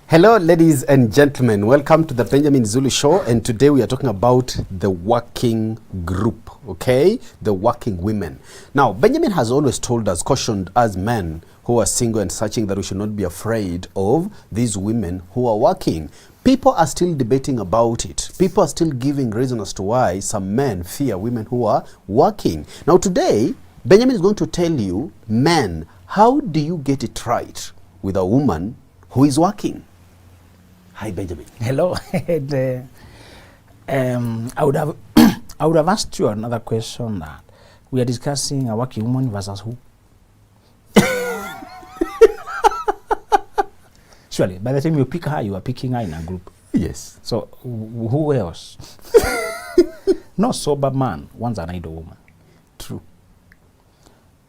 Hello, ladies and gentlemen. Welcome to the Benjamin Zulu Show. And today we are talking about the working group, okay? The working women. Now, Benjamin has always told us, cautioned us men who are single and searching, that we should not be afraid of these women who are working. People are still debating about it. People are still giving reason as to why some men fear women who are working. Now, today, Benjamin is going to tell you, men, how do you get it right with a woman who is working? Hi, Benjamin. Hello. I would have asked you another question that we are discussing a working woman versus who? Surely, by the time you pick her, you are picking her in a group. Yes. So, who else? No sober man wants an idle woman. True.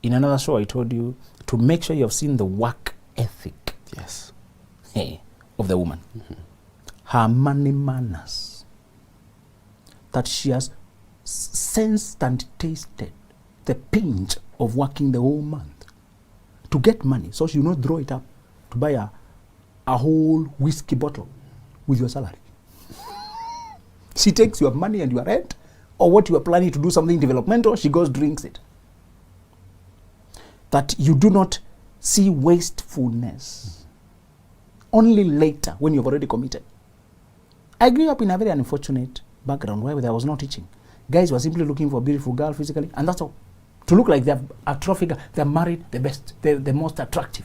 In another show, I told you to make sure you have seen the work ethic. Yes. Hey. Of the woman, her money manners, that she has sensed and tasted the pinch of working the whole month to get money, so she will not draw it up to buy a whole whiskey bottle with your salary. She takes your money and your rent, or what you are planning to do something developmental, she goes drinks it. That you do not see wastefulness. Only later, when you've already committed. I grew up in a very unfortunate background where there was no teaching. Guys were simply looking for a beautiful girl physically, and that's all. To look like they're a trophy girl, they're married, the best, they're the most attractive.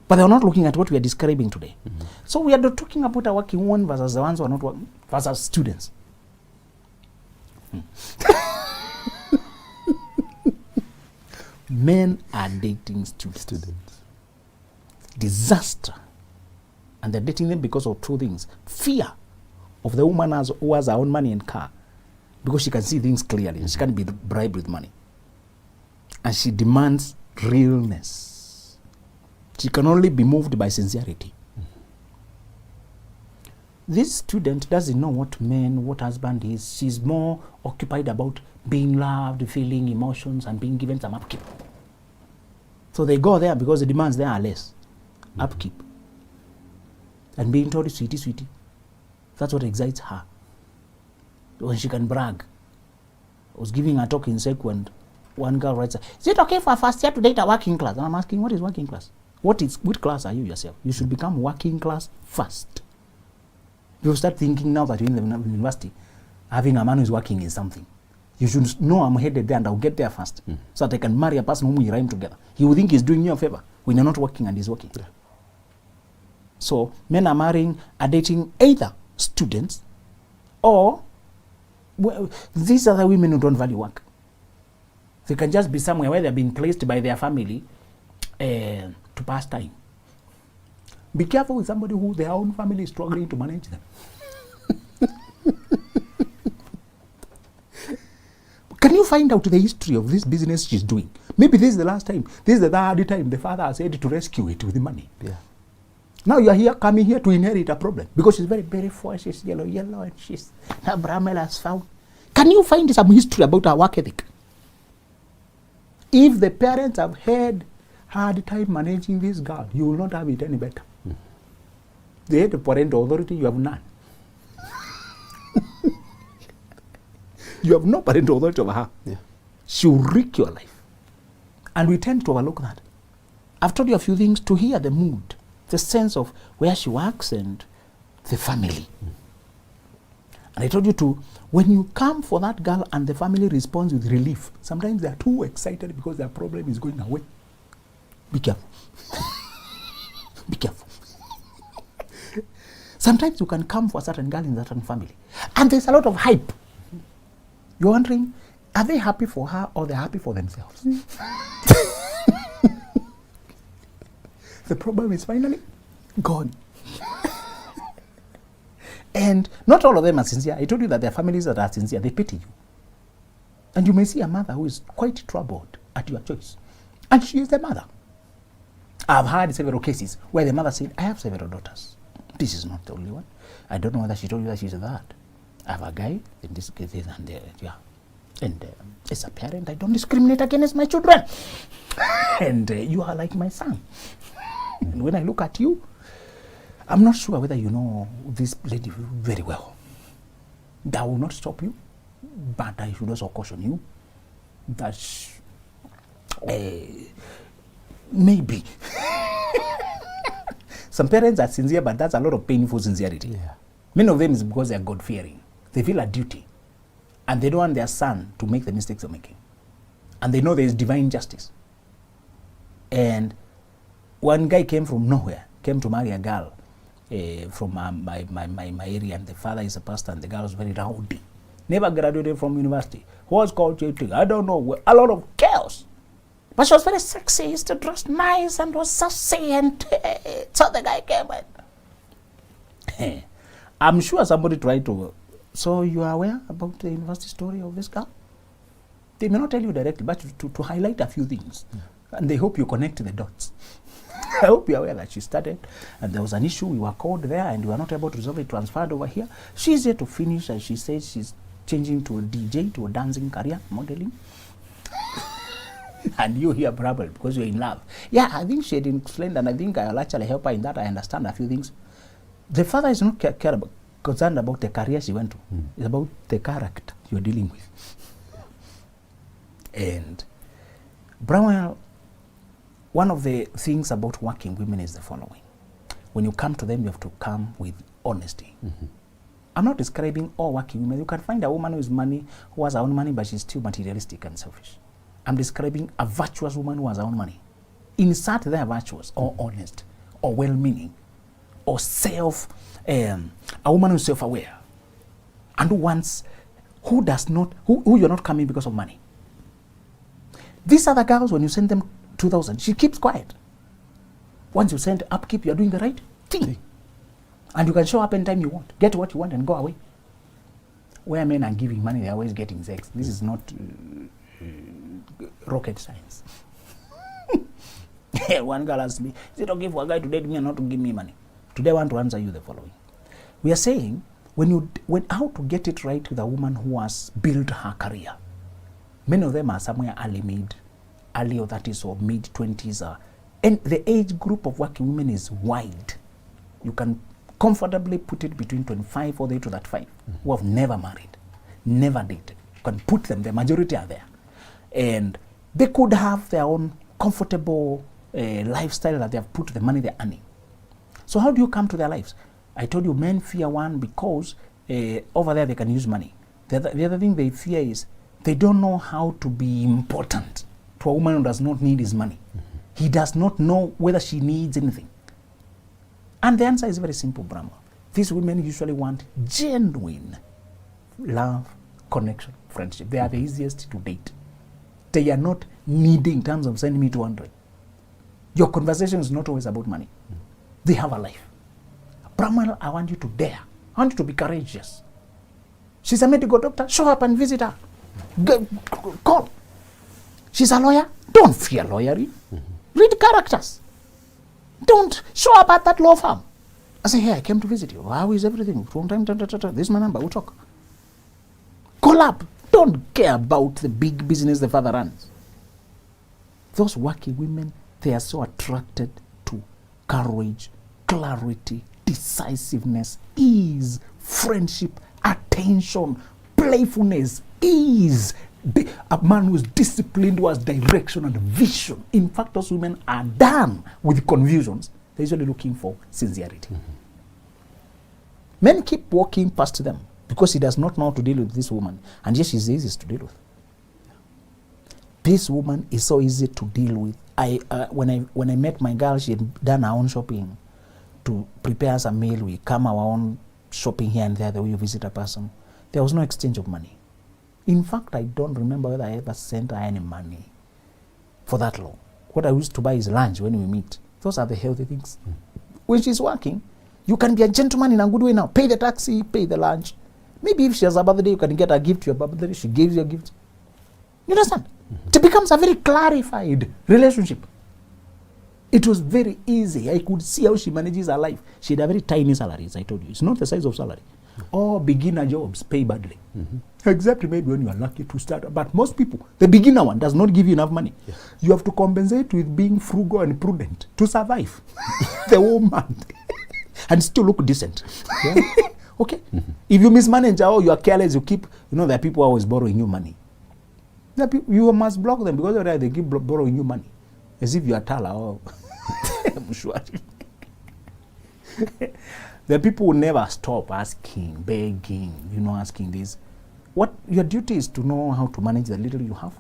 But they're not looking at what we are describing today. Mm-hmm. So we are talking about a working woman versus the ones who are not working, versus students. Men are dating students. Disaster. And they're dating them because of two things. Fear of the woman who has her own money and car, because she can see things clearly and she can't be bribed with money. And she demands realness. She can only be moved by sincerity. This student doesn't know what husband is. She's more occupied about being loved, feeling emotions, and being given some upkeep. So they go there because the demands there are less. Upkeep. And being told, sweetie, sweetie. That's what excites her. When she can brag. I was giving a talk in SEC when one girl writes, is it okay for a first year to date a working class? And I'm asking, what is working class? Which class are you yourself? You should become working class first. You start thinking now that you're in the university, having a man who's working is something. You should know I'm headed there and I'll get there first. So that I can marry a person whom we rhyme together. He will think he's doing you a favor when you're not working and he's working. Yeah. So men are dating either students or these are the women who don't value work. They can just be somewhere where they're being placed by their family to pass time. Be careful with somebody who their own family is struggling to manage them. Can you find out the history of this business she's doing? Maybe this is the last time. This is the third time the father has said to rescue it with the money. Yeah. Now you are coming here to inherit a problem because she's very, very poor. She's yellow, and she's her Bramel has found. Can you find some history about her work ethic? If the parents have had hard time managing this girl, you will not have it any better. They had the parental authority, you have none. You have no parental authority over her. Yeah. She will wreak your life. And we tend to overlook that. I've told you a few things to hear the mood, the sense of where she works and the family. And I told you to, when you come for that girl and the family responds with relief, sometimes they are too excited because their problem is going away. Be careful. Be careful. Sometimes you can come for a certain girl in a certain family, and there's a lot of hype. You're wondering, are they happy for her or they're happy for themselves? The problem is finally gone. And not all of them are sincere. I told you that there are families that are sincere. They pity you. And you may see a mother who is quite troubled at your choice. And she is the mother. I've had several cases where the mother said, I have several daughters. This is not the only one. I don't know whether she told you that she's that. I have a guy in this case, and yeah. And as a parent, I don't discriminate against my children. And you are like my son. And when I look at you, I'm not sure whether you know this lady very well. That will not stop you, but I should also caution you that maybe some parents are sincere, but that's a lot of painful sincerity. Yeah. Many of them is because they are God-fearing. They feel a duty, and they don't want their son to make the mistakes they're making. And they know there is divine justice. And one guy came from nowhere, came to marry a girl from my area, and the father is a pastor, and the girl was very rowdy. Never graduated from university. Was called cheating. I don't know. A lot of chaos. But she was very sexy, used to dress nice and was sassy, and so the guy came in. I'm sure somebody tried to. So you are aware about the university story of this girl? They may not tell you directly, but to highlight a few things. And they hope you connect the dots. I hope you're aware that she started, and there was an issue, we were called there, and we were not able to resolve it, transferred over here. She's here to finish, and she says she's changing to a DJ, to a dancing career, modeling. And you hear trouble because you're in love. Yeah, I think she had explained, and I think I'll actually help her in that. I understand a few things. The father is not concerned about the career she went to. It's about the character you're dealing with. And Bramwell, one of the things about working women is the following. When you come to them, you have to come with honesty. I'm not describing all working women. You can find a woman who has her own money, but she's still materialistic and selfish. I'm describing a virtuous woman who has her own money. Insert there virtuous or honest or well-meaning or a woman who's self-aware and who you're not coming because of money. These other girls, when you send them 2,000, she keeps quiet. Once you send upkeep, you're doing the right thing. And you can show up anytime you want, get what you want, and go away. Where men are giving money, they're always getting sex. This is not rocket science. One girl asked me, is it okay for a guy to date me and not to give me money? Today I want to answer you the following. We are saying, how to get it right with a woman who has built her career. Many of them are somewhere early or 30s or mid-20s. And the age group of working women is wide. You can comfortably put it between 25 all the way to 35, who have never married, never dated. You can put them, the majority are there. And they could have their own comfortable lifestyle that they have put the money they're earning. So how do you come to their lives? I told you men fear one because over there they can use money. The other thing they fear is they don't know how to be important to a woman who does not need his money. He does not know whether she needs anything. And the answer is very simple, Brahma. These women usually want genuine love, connection, friendship. They are the easiest to date. They are not needing in terms of sending me 200. Your conversation is not always about money. They have a life. Brahma, I want you to dare. I want you to be courageous. She's a medical doctor. Show up and visit her. Call. She's a lawyer. Don't fear lawyering. Read characters. Don't show up at that law firm. I say, hey, I came to visit you. How is everything? From time, this is my number. We'll talk. Call up. Don't care about the big business the father runs. Those working women, they are so attracted to courage, clarity, decisiveness, ease, friendship, attention, playfulness, ease. A man who is disciplined, who has direction and vision. In fact, those women are done with confusions. They're usually looking for sincerity. Men keep walking past them because he does not know how to deal with this woman. And yet she's easy to deal with. This woman is so easy to deal with. When I met my girl, she had done her own shopping to prepare us a meal. We come our own shopping here and there, the way you visit a person. There was no exchange of money. In fact, I don't remember whether I ever sent her any money for that long. What I used to buy is lunch when we meet. Those are the healthy things. When she's working, you can be a gentleman in a good way now. Pay the taxi, pay the lunch. Maybe if she has a birthday, you can get a gift to your birthday. She gives you a gift. You understand? It becomes a very clarified relationship. It was very easy. I could see how she manages her life. She had a very tiny salary, as I told you. It's not the size of salary. All beginner jobs pay badly. Except maybe when you are lucky to start. But most people, the beginner one does not give you enough money. Yeah. You have to compensate with being frugal and prudent to survive the whole month. and still look decent. Yeah. Okay? If you mismanage or you are careless, you keep, there are people always borrowing you money. You must block them because they keep borrowing you money. As if you are Tala or Mshwari. There are people who never stop asking, begging, asking this. What your duty is to know how to manage the little you have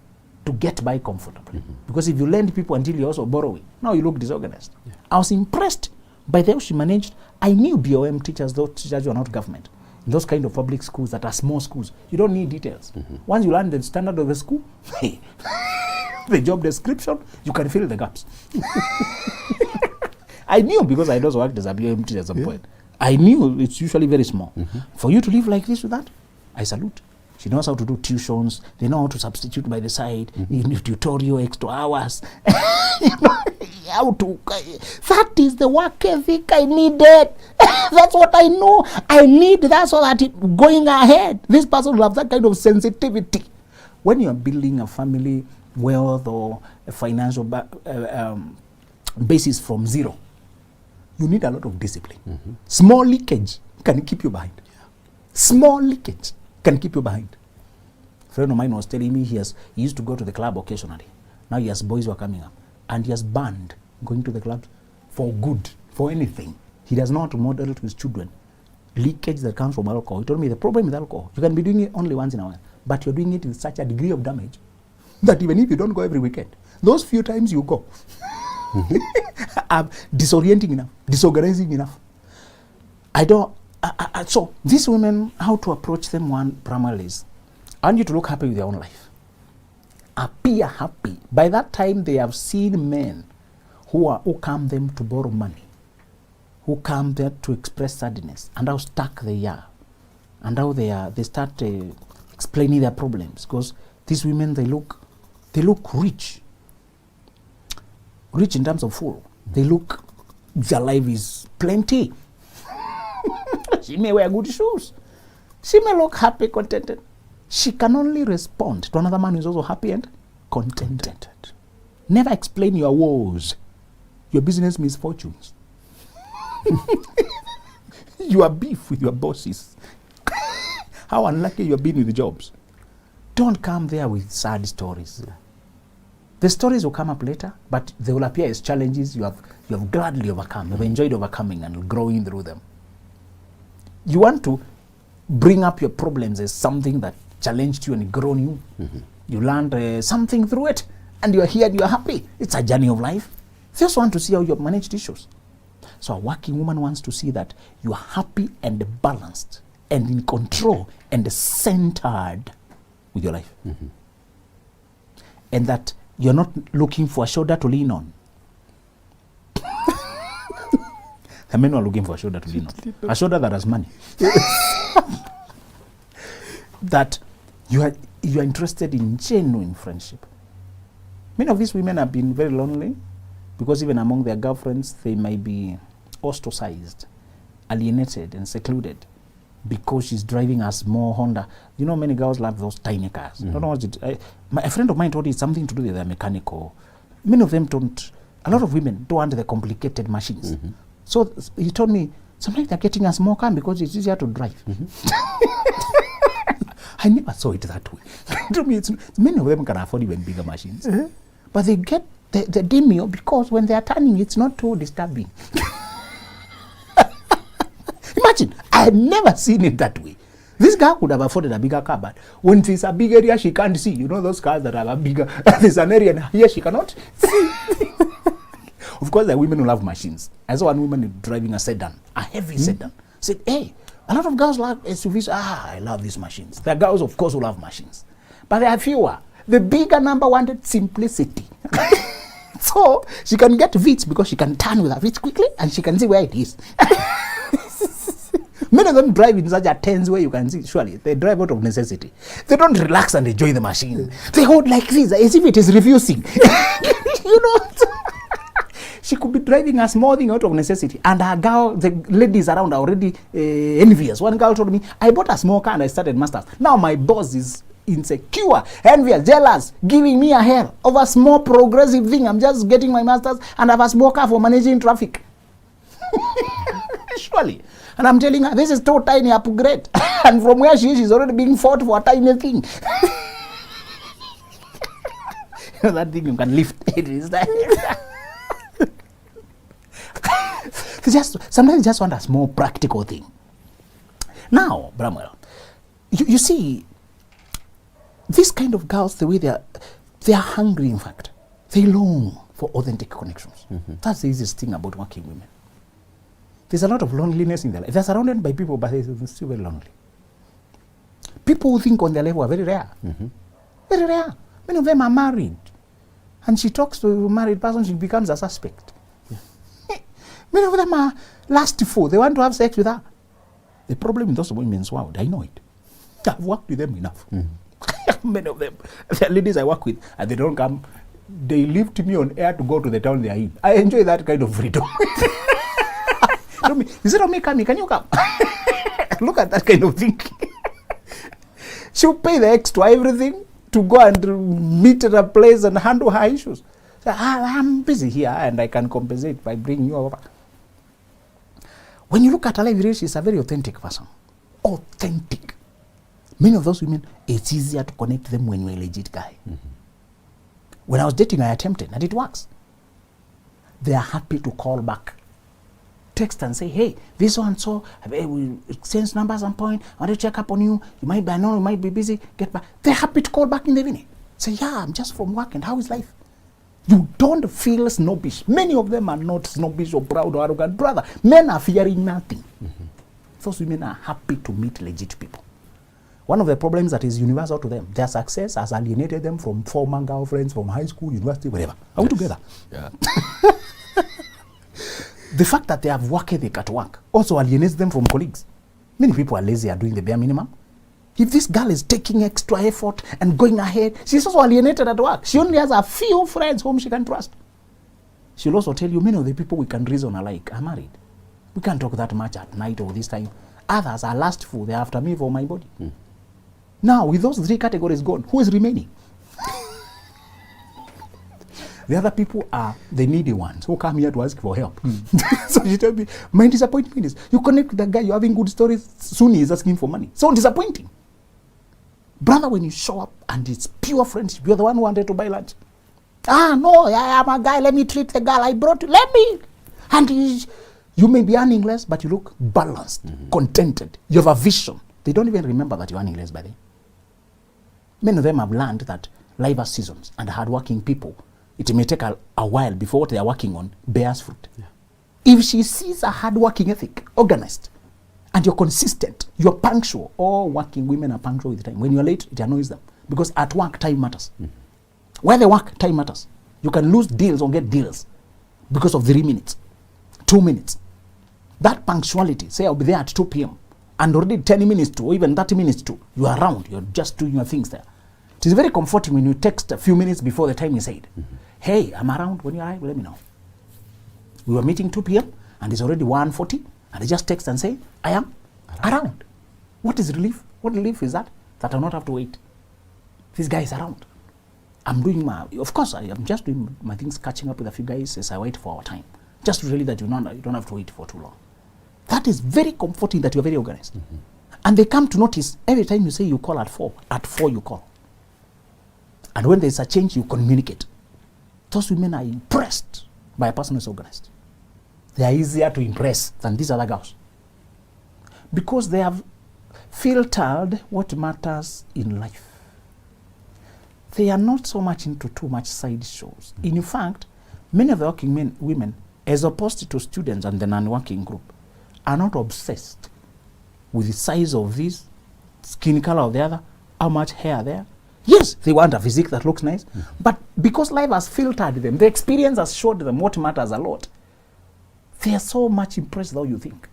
to get by comfortably. Because if you lend people until you're also borrowing, now you look disorganized. Yeah. I was impressed by the way she managed. I knew BOM teachers, those teachers were not government. In those kind of public schools that are small schools, you don't need details. Once you learn the standard of the school, the job description, you can fill the gaps. I knew because I also worked as a BOM teacher at some point. I knew it's usually very small. For you to live like this with that, I salute. She knows how to do tuitions. They know how to substitute by the side. You need tutorial, extra hours. How to. That is the work ethic I needed. That's what I know. I need that so that going ahead, this person will have that kind of sensitivity. When you're building a family wealth or a financial basis from zero, you need a lot of discipline. Small leakage can keep you behind. Small leakage can keep you behind. A friend of mine was telling me he used to go to the club occasionally. Now he has boys who are coming up. And he has banned going to the clubs for good, for anything. He does not model to his children leakage that comes from alcohol. He told me the problem with alcohol, you can be doing it only once in a while, but you're doing it with such a degree of damage that even if you don't go every weekend, those few times you go are disorienting enough, disorganizing enough. So these women, how to approach them, one primarily is, I want you to look happy with your own life. Appear happy. By that time, they have seen men who come them to borrow money, who come there to express sadness, and how stuck they are, and how they start explaining their problems. Because these women, they look rich in terms of full. They look, their life is plenty. She may wear good shoes. She may look happy, contented. She can only respond to another man who is also happy and contented. Never explain your woes, your business misfortunes, your beef with your bosses, how unlucky you have been with the jobs. Don't come there with sad stories. The stories will come up later, but they will appear as challenges you have gladly overcome. You have enjoyed overcoming and growing through them. You want to bring up your problems as something that challenged you and grown you. You learned something through it, and you are here and you are happy. It's a journey of life. They just want to see how you have managed issues. So a working woman wants to see that you are happy and balanced and in control and centered with your life. And that you're not looking for a shoulder to lean on. The men are looking for a shoulder to lean on. A shoulder that has money. That you are interested in genuine friendship. Many of these women have been very lonely because even among their girlfriends, they might be ostracized, alienated, and secluded because she's driving a small Honda. You know, many girls love those tiny cars. Don't know what a friend of mine told me it's something to do with their mechanical. Many of them don't. A lot of women don't want the complicated machines. So he told me sometimes they're getting a small car because it's easier to drive. I never saw it that way. To me, many of them can afford even bigger machines. But they get the demio because when they are turning, it's not too disturbing. Imagine, I had never seen it that way. This guy could have afforded a bigger car, but when there's a big area she can't see, you know those cars that are bigger, there's an area here she cannot see. Of course, there are women who love machines. I saw one woman driving a sedan, a heavy sedan. Said, hey, a lot of girls love SUVs. I love these machines. There are girls, of course, who love machines. But there are fewer. The bigger number wanted simplicity. So she can get Vitz because she can turn with her Vitz quickly and she can see where it is. Many of them drive in such a tense way you can see, surely. They drive out of necessity. They don't relax and enjoy the machine. They hold like this, as if it is refusing. You know? She could be driving a small thing out of necessity. And her girl, the ladies around are already envious. One girl told me, I bought a small car and I started masters. Now my boss is insecure, envious, jealous, giving me a hell over a small progressive thing. I'm just getting my masters and I have a small car for managing traffic. Surely. And I'm telling her, this is too tiny upgrade. And from where she is, she's already being fought for a tiny thing. That thing you can lift it is like sometimes you just want a small practical thing. Now, Bramwell, you see, these kind of girls, the way they are hungry, in fact. They long for authentic connections. That's the easiest thing about working women. There's a lot of loneliness in their life. They're surrounded by people, but they're still very lonely. People who think on their level are very rare. Very rare. Many of them are married. And she talks to a married person, she becomes a suspect. Many of them are lustful. They want to have sex with her. The problem in those women's world, I know it. I've worked with them enough. Many of them, the ladies I work with, and they don't come, they lift me on air to go to the town they are in. I enjoy that kind of freedom. Instead of me coming, can you come? Look at that kind of thing. She'll pay the extra everything to go and meet at a place and handle her issues. So I'm busy here and I can compensate by bringing you over. When you look at her life, she's a very authentic person. Authentic. Many of those women, it's easier to connect them when you're a legit guy. When I was dating, I attempted, and it works. They are happy to call back. Text and say, hey, this one, so we exchange numbers and point. I want to check up on you. You might be, I know you might be busy. Get back. They're happy to call back in the evening. Say, yeah, I'm just from work, and how is life? You don't feel snobbish. Many of them are not snobbish or proud or arrogant. Brother, men are fearing nothing. Those women are happy to meet legit people. One of the problems that is universal to them, their success has alienated them from former girlfriends, from high school, university, whatever. Are we together? Yeah. The fact that they have work ethic at work also alienates them from colleagues. Many people are lazy, are doing the bare minimum. If this girl is taking extra effort and going ahead, she's also alienated at work. She only has a few friends whom she can trust. She'll also tell you many of the people we can reason alike are married. We can't talk that much at night or this time. Others are lustful. They're after me for my body. Now, with those three categories gone, who is remaining? The other people are the needy ones who come here to ask for help. So she told me, my disappointment is, you connect with the guy, you're having good stories, soon he's asking for money. So disappointing. Brother, when you show up and it's pure friendship, you're the one who wanted to buy lunch. No, I am a guy, let me treat the girl I brought you, let me. And you may be earning less, but you look balanced, contented. You have a vision. They don't even remember that you're earning less by then. Many of them have learned that life has seasons, and hardworking people, it may take a while before what they are working on bears fruit. Yeah. If she sees a hardworking ethic, organized, and you're consistent, you're punctual. All working women are punctual with time. When you're late, it annoys them. Because at work, time matters. Where they work, time matters. You can lose deals or get deals because of 3 minutes, 2 minutes. That punctuality, say I'll be there at 2 p.m. and already 10 minutes to, or even 30 minutes to, you are around, you're just doing your things there. It is very comforting when you text a few minutes before the time is said. Hey, I'm around. When you arrive, let me know. We were meeting 2 p.m. and it's already 1:40, and I just text and say, I am around. What is relief? What relief is that? That I'll not have to wait. This guy is around. I'm doing my, of course, I'm just doing my things, catching up with a few guys as I wait for our time. Just really that you don't have to wait for too long. That is very comforting that you're very organized. And they come to notice every time you say you call at 4 you call. And when there's a change, you communicate. Those women are impressed by a person who's organized. They are easier to impress than these other girls. Because they have filtered what matters in life. They are not so much into too much side shows. In fact, many of the working women, as opposed to students and the non-working group, are not obsessed with the size of this, skin color of the other, how much hair there. Yes, they want a physique that looks nice, but because life has filtered them, the experience has showed them what matters a lot, they are so much impressed with how you think.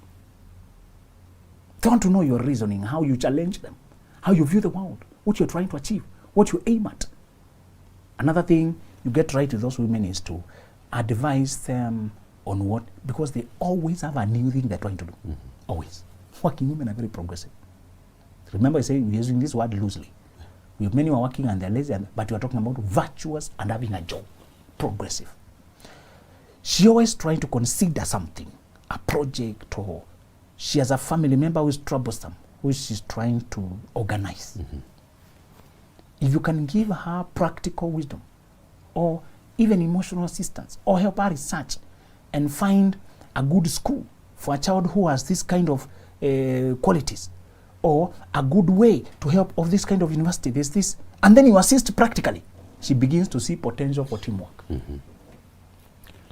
They want to know your reasoning, how you challenge them, how you view the world, what you're trying to achieve, what you aim at. Another thing you get right with those women is to advise them on what, because they always have a new thing they're trying to do. Always. Working women are very progressive. Remember I say we're using this word loosely. We have many who are working and they're lazy, but we are talking about virtuous and having a job. Progressive. She always trying to consider something a project, or she has a family member who is troublesome, who she's trying to organize. If you can give her practical wisdom, or even emotional assistance, or help her research and find a good school for a child who has this kind of qualities, or a good way to help of this kind of university, there's this, and then you assist practically, she begins to see potential for teamwork.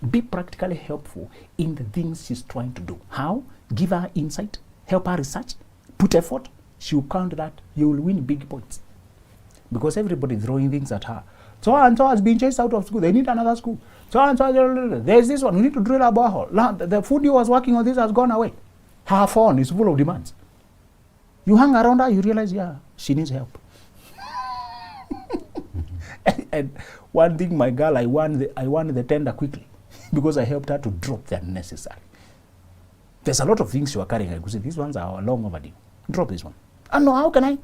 Be practically helpful in the things she's trying to do. How? Give her insight, help her research, put effort. She will count that. You will win big points. Because everybody is throwing things at her. So and so has been chased out of school. They need another school. So and so, there's this one. We need to drill a borehole. The food you was working on this has gone away. Her phone is full of demands. You hang around her, you realize, yeah, she needs help. and one thing, my girl, I won the tender quickly because I helped her to drop the unnecessary. There's a lot of things you are carrying. I could say, these ones are long overdue. Drop this one. I know, how can I?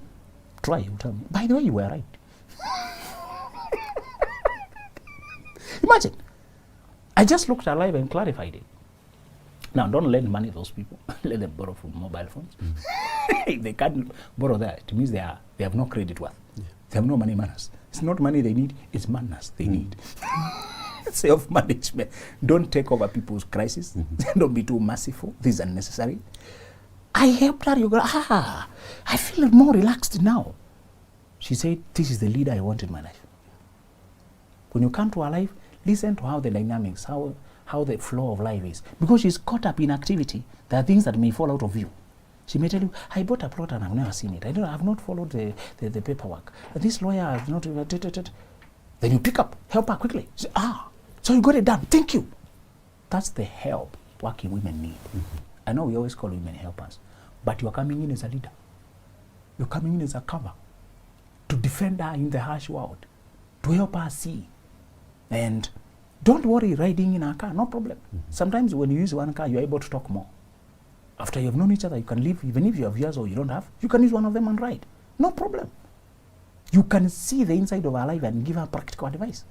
Try, you tell me. By the way, you were right. Imagine. I just looked alive and clarified it. Now, don't lend money to those people. Let them borrow from mobile phones. If they can't borrow that, it means they have no credit worth. Yeah. They have no money manners. It's not money they need, it's manners they need. Self-management. Don't take over people's crises. Don't be too merciful. This is unnecessary. I helped her. You go, I feel more relaxed now. She said, this is the leader I want in my life. When you come to her life, listen to how the dynamics, how the flow of life is. Because she's caught up in activity, there are things that may fall out of view. She may tell you, I bought a plot and I've never seen it. I've not followed the paperwork. This lawyer has not... Then you pick up, help her quickly. Say, so you got it done. Thank you. That's the help working women need. I know we always call women helpers, but you are coming in as a leader. You're coming in as a cover to defend her in the harsh world, to help her see. And don't worry riding in her car, no problem. Sometimes when you use one car, you're able to talk more. After you've known each other, you can live, even if you have years or you don't have, you can use one of them and ride. No problem. You can see the inside of her life and give her practical advice.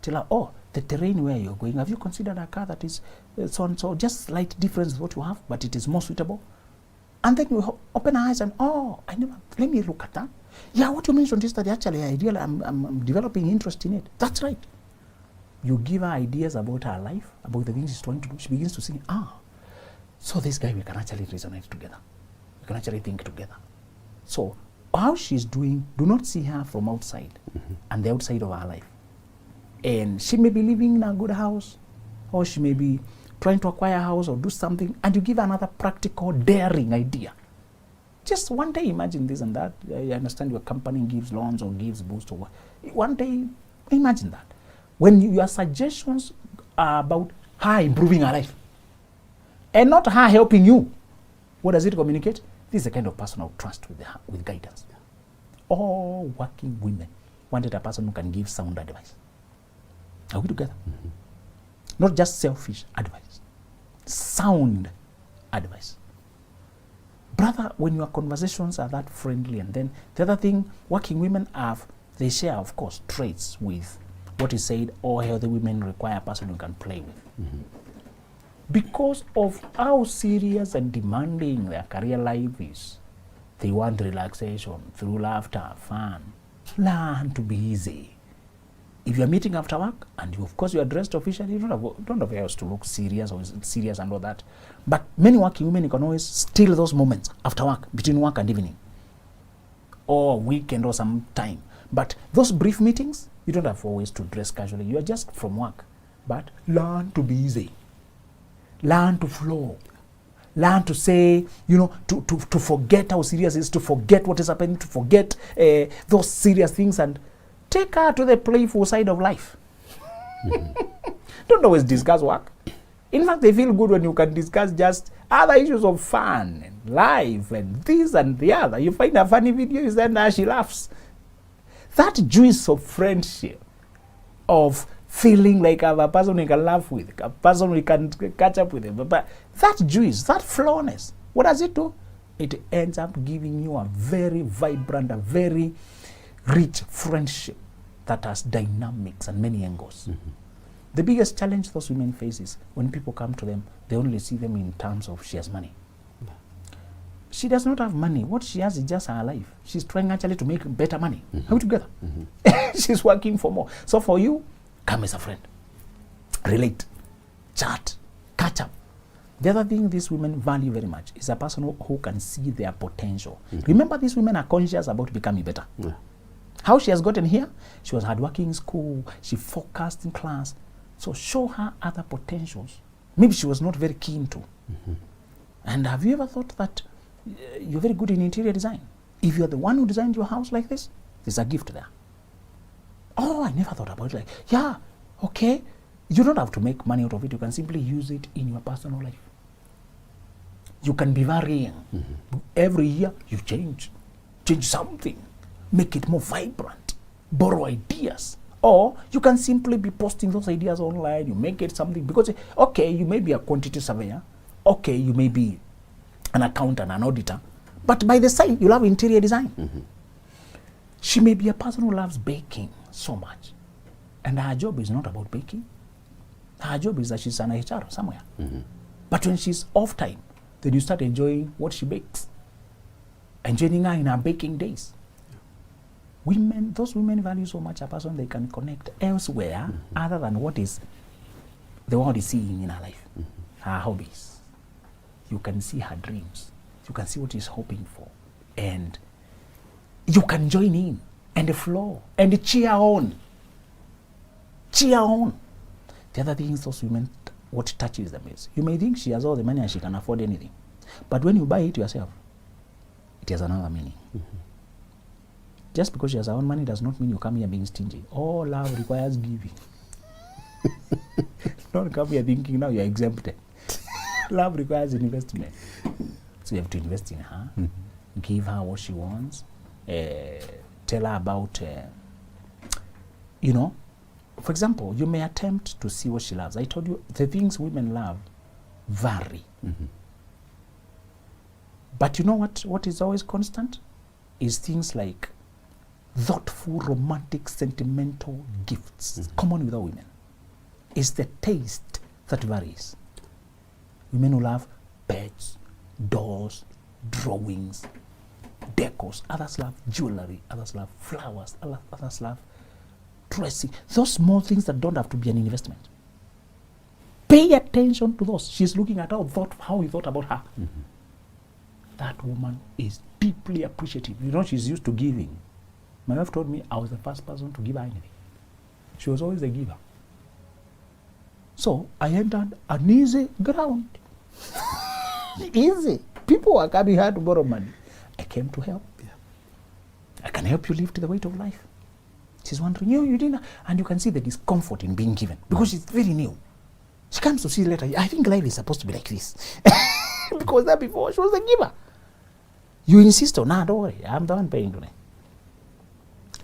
Tell her, the terrain where you're going, have you considered a car that is so and so, just slight difference what you have, but it is more suitable? And then you open her eyes and, let me look at that. Yeah, what you mentioned is that actually I'm developing interest in it. That's right. You give her ideas about her life, about the things she's trying to do. She begins to see, so this guy, we can actually resonate together. We can actually think together. So how she's doing, do not see her from outside and the outside of her life. And she may be living in a good house, or she may be trying to acquire a house or do something, and you give her another practical, daring idea. Just one day, imagine this and that. I understand your company gives loans or gives boosts or what. One day, imagine that. When your suggestions are about her improving her life, and not her helping you, what does it communicate? This is the kind of person I would trust with guidance. All working women wanted a person who can give sound advice. Are we together? Not just selfish advice. Sound advice. Brother, when your conversations are that friendly, and then the other thing, working women they share, of course, traits with what is said, all healthy women require a person who can play with. Because of how serious and demanding their career life is, they want relaxation through laughter, fun. Learn to be easy. If you're meeting after work, and of course you are dressed officially, you don't have else to look serious or serious and all that. But many working women, you can always steal those moments after work, between work and evening, or weekend or some time. But those brief meetings, you don't have always to dress casually. You are just from work. But learn to be easy. Learn to flow. Learn to say, to forget how serious it is, to forget what is happening, to forget those serious things, and take her to the playful side of life. Don't always discuss work. In fact, they feel good when you can discuss just other issues of fun and life and this and the other. You find a funny video, you send her, she laughs. That juice of friendship, of feeling like I have a person we can laugh with, a person we can catch up with, but that juice, that flowness, what does it do? It ends up giving you a very vibrant, a very rich friendship that has dynamics and many angles. The biggest challenge those women face is when people come to them, they only see them in terms of she has money. She does not have money. What she has is just her life. She's trying actually to make better money. Are we together? She's working for more. So for you, come as a friend. Relate. Chat. Catch up. The other thing these women value very much is a person who can see their potential. Remember, these women are conscious about becoming better. How she has gotten here? She was hardworking in school. She focused in class. So show her other potentials. Maybe she was not very keen to. And have you ever thought that you're very good in interior design? If you're the one who designed your house like this, there's a gift there. Oh, I never thought about it. Like, yeah, okay. You don't have to make money out of it. You can simply use it in your personal life. You can be varying. Every year you change something, make it more vibrant, borrow ideas. Or you can simply be posting those ideas online. You make it something because, okay, you may be a quantity surveyor. Okay, you may be an accountant, an auditor. But by the side, you love interior design. She may be a person who loves baking so much. And her job is not about baking. Her job is that she's an HR somewhere. But when she's off time, then you start enjoying what she bakes. Enjoying her in her baking days. Those women value so much a person they can connect elsewhere other than what is the world is seeing in her life. Her hobbies. You can see her dreams. You can see what she's hoping for. And you can join in and flow and cheer on. Cheer on. The other thing is those women, what touches them is, you may think she has all the money and she can afford anything. But when you buy it yourself, it has another meaning. Just because she has her own money does not mean you come here being stingy. Oh, love requires giving. Don't come here thinking now you're exempted. Love requires investment. So you have to invest in her, give her what she wants, tell her about, for example, you may attempt to see what she loves. I told you the things women love vary. But you know what is always constant? Is things like thoughtful, romantic, sentimental gifts. Common with all women. It's the taste that varies. Women who love beds, dolls, drawings, decors. Others love jewelry. Others love flowers. Others love dressing. Those small things that don't have to be an investment. Pay attention to those. She's looking at how he thought about her. That woman is deeply appreciative. You know, she's used to giving. My wife told me I was the first person to give her anything. She was always the giver. So I entered an easy ground. Easy. People were coming here to borrow money. I came to help. I can help you lift the weight of life. She's wondering, you didn't. And you can see the discomfort in being given because she's very new. She comes to see later, I think life is supposed to be like this. Because that before she was the giver. You insist on, don't worry, I'm the one paying today.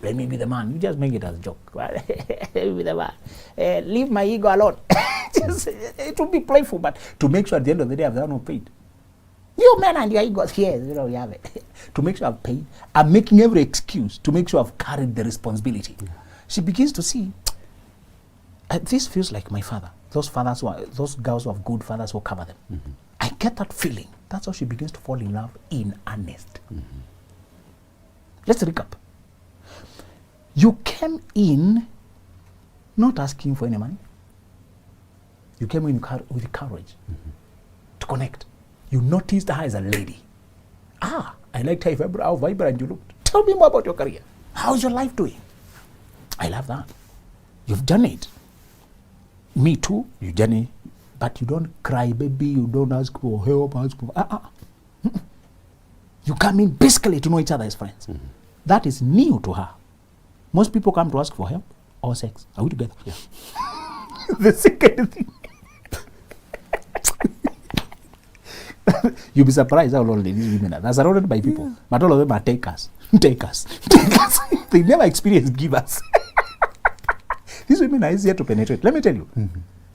Let me be the man. You just make it as a joke. Let me be the man. Leave my ego alone. It will be playful, but to make sure at the end of the day I've done no paid. You men and your egos here, you have it. To make sure I've paid, I'm making every excuse to make sure I've carried the responsibility. She begins to see, this feels like my father. Those girls who have good fathers who cover them. I get that feeling. That's how she begins to fall in love in earnest. Let's recap. You came in not asking for any money. You came in with courage to connect. You noticed her as a lady. I liked how vibrant you looked. Tell me more about your career. How's your life doing? I love that. You've done it. Me too, you done it. But you don't cry, baby. You don't ask for help. You come in basically to know each other as friends. That is new to her. Most people come to ask for help or sex. Are we together? Yeah. The second thing. You'll be surprised how lonely these women are. They're surrounded by people, but all of them are takers. Takers. They never experience givers. These women are easier to penetrate. Let me tell you.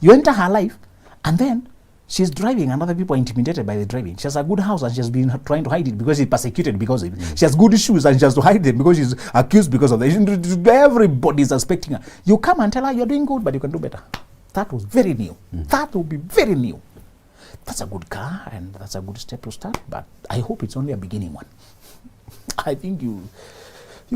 You enter her life, and then she's driving, and other people are intimidated by the driving. She has a good house, and she has been trying to hide it because she's persecuted because of it. She has good shoes, and she has to hide them because she's accused because of it. Everybody's expecting her. You come and tell her you're doing good, but you can do better. That was very new. That will be very new. That's a good car and that's a good step to start, but I hope it's only a beginning one. I think you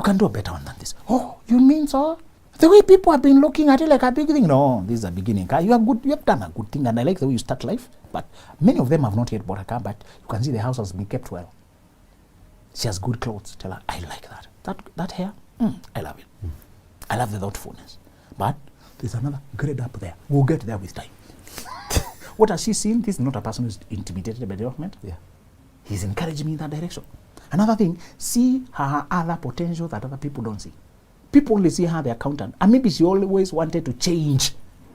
can do a better one than this. Oh, you mean so? The way people have been looking at it like a big thing. No, this is a beginning car. You are good. You have done a good thing, and I like the way you start life. But many of them have not yet bought a car. But you can see the house has been kept well. She has good clothes. Tell her, I like that. That hair, I love it. I love the thoughtfulness. But there's another grade up there. We'll get there with time. What has she seen? This is not a person who's intimidated by development. Yeah. He's encouraging me in that direction. Another thing, see her other potential that other people don't see. People only see her the accountant, and maybe she always wanted to change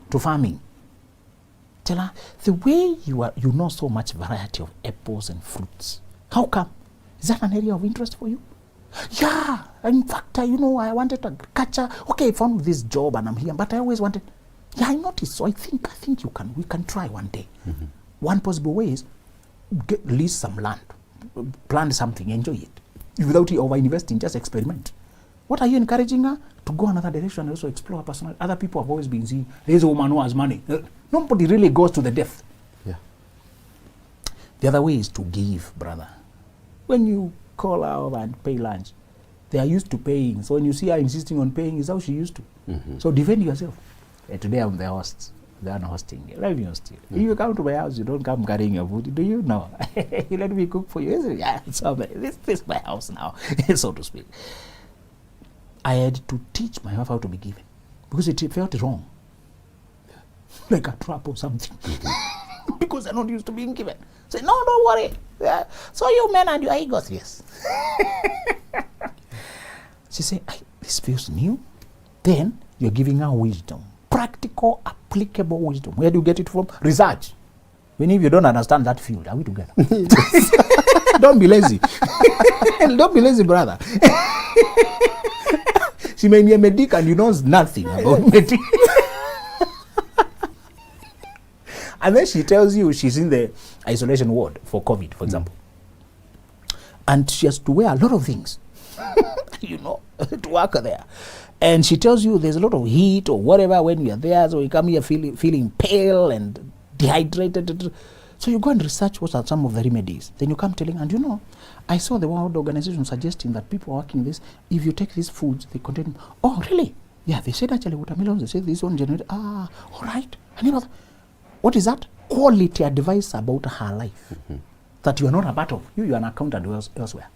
to farming. Tell her, the way you know so much variety of apples and fruits. How come? Is that an area of interest for you? Yeah, in fact, I wanted agriculture. Okay, I found this job and I'm here, but I always wanted. Yeah, I noticed. So I think we can try one day. One possible way is lease some land, plant something, enjoy it, without over investing. Just experiment. What are you encouraging her? To go another direction and also explore her personality. Other people have always been seeing, there's a woman who has money. Nobody really goes to the depth. Yeah. The other way is to give, brother. When you call her and pay lunch, they are used to paying. So when you see her insisting on paying, is how she used to. So defend yourself. Today I'm the host. They are not hosting. Let me host you. If you come to my house, you don't come carrying your food. Do you? No. You let me cook for you. Yeah, so this is my house now, so to speak. I had to teach my wife how to be given because it felt wrong, like a trap or something, because I'm not used to being given. Say, no, don't worry. Yeah. So you men and your egos, yes. She said, this feels new. Then you're giving her wisdom, practical, applicable wisdom. Where do you get it from? Research. When if you don't understand that field, are we together? Don't be lazy. Don't be lazy, brother. She may be a medic and you know nothing about medic. And then she tells you she's in the isolation ward for COVID, for example. And she has to wear a lot of things, to work there. And she tells you there's a lot of heat or whatever when you are there, so you come here feeling pale and dehydrated. So you go and research what are some of the remedies. Then you come telling, and I saw the World Organization suggesting that people working this, if you take these foods, they contain, oh, really? Yeah, they said actually watermelons, they said this one generated, all right. And what is that? Quality advice about her life that you are not a part of. You are an accountant elsewhere.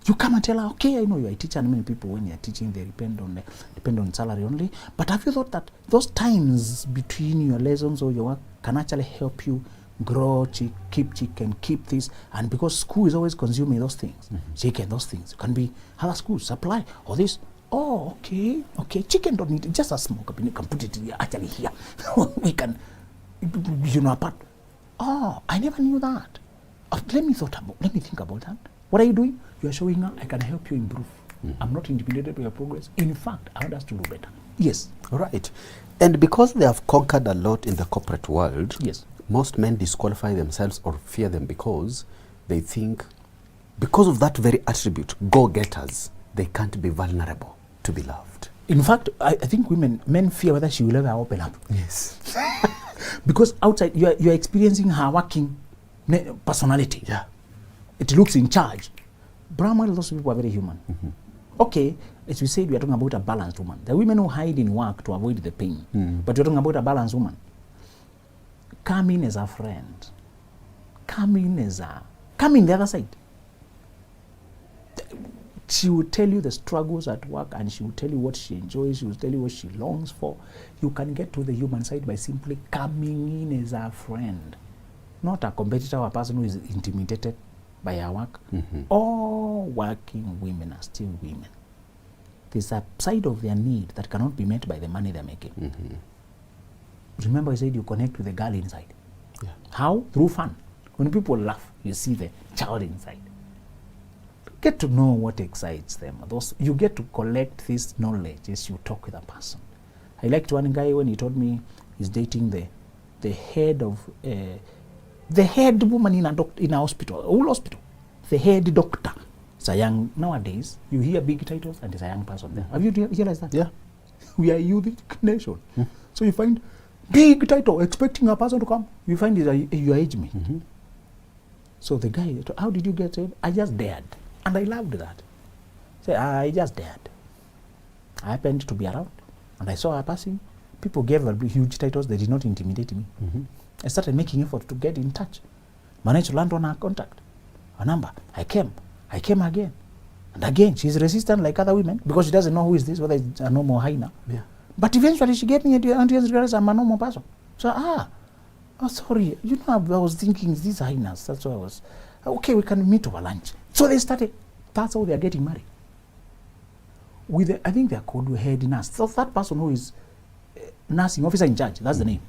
You come and tell her, okay, I know you are a teacher, and many people when you are teaching, they depend on salary only. But have you thought that those times between your lessons or your work can actually help you grow, keep this? And because school is always consuming those things, chicken, those things. It can be other schools, supply, or this. Oh, okay. Chicken don't need it, just a small cup. You can put it actually here. We can, apart. Oh, I never knew that. Let me think about that. What are you doing? You are showing her, I can help you improve. I'm not intimidated by your progress. In fact, I want us to do better. Yes. Right. And because they have conquered a lot in the corporate world, yes, most men disqualify themselves or fear them because they think, because of that very attribute, go-getters, they can't be vulnerable to be loved. In fact, I think men fear whether she will ever open up. Yes. Because outside, you are experiencing her working personality. Yeah. It looks in charge. Brahman, those people are very human. Okay, as we said, we are talking about a balanced woman. The women who hide in work to avoid the pain. But we're talking about a balanced woman. Come in as a friend. Come in the other side. She will tell you the struggles at work, and she will tell you what she enjoys. She will tell you what she longs for. You can get to the human side by simply coming in as a friend, not a competitor or a person who is intimidated by her work. All working women are still women. There's a side of their need that cannot be met by the money they're making. Remember I said you connect with the girl inside. Yeah. How? Through fun. When people laugh, you see the child inside. Get to know what excites them. You get to collect this knowledge as you talk with a person. I liked one guy when he told me he's dating the head woman in a hospital, a whole hospital. The head doctor. It's a young, nowadays, you hear big titles and it's a young person there. Have you realized that? Yeah. We are a youth nation. So you find big title, expecting a person to come. You find is your age mate. So the guy, how did you get it? I just dared. And I loved that. Say, I just dared. I happened to be around, and I saw her passing. People gave her huge titles. They did not intimidate me. I started making effort to get in touch. Managed to land on her contact, her number. I came again. And again, she's resistant like other women because she doesn't know who is this, whether it's a normal hyena. Yeah. But eventually she gave me anti-realize I'm a normal person. So, sorry, I was thinking these hyenas. That's why I was, okay, we can meet over lunch. So they started, that's how they're getting married. I think they're called head nurse. So that person who is nursing officer in charge, that's the name.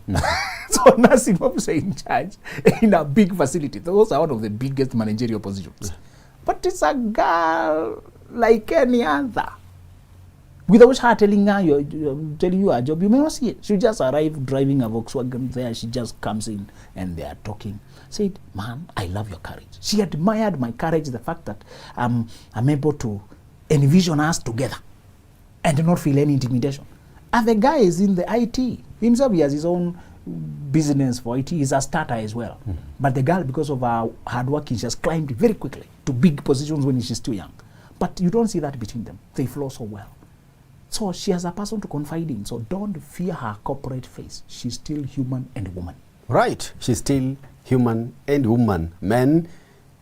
So nursing officer in charge in a big facility. Those are one of the biggest managerial positions. But it's a girl like any other. Without her telling you her job, you may not see it. She just arrived driving a Volkswagen there. She just comes in and they are talking. Said, man, I love your courage. She admired my courage, the fact that I'm able to envision us together and not feel any intimidation. And the guy is in the IT. Himself, he has his own business for IT. He's a starter as well. But the girl, because of her hard working, she has climbed very quickly to big positions when she's too young. But you don't see that between them. They flow so well. So she has a person to confide in. So don't fear her corporate face. She's still human and woman. Right. She's still human and woman. Men,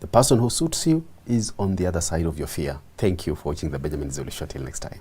the person who suits you is on the other side of your fear. Thank you for watching the Benjamin Zulu Show. Till next time.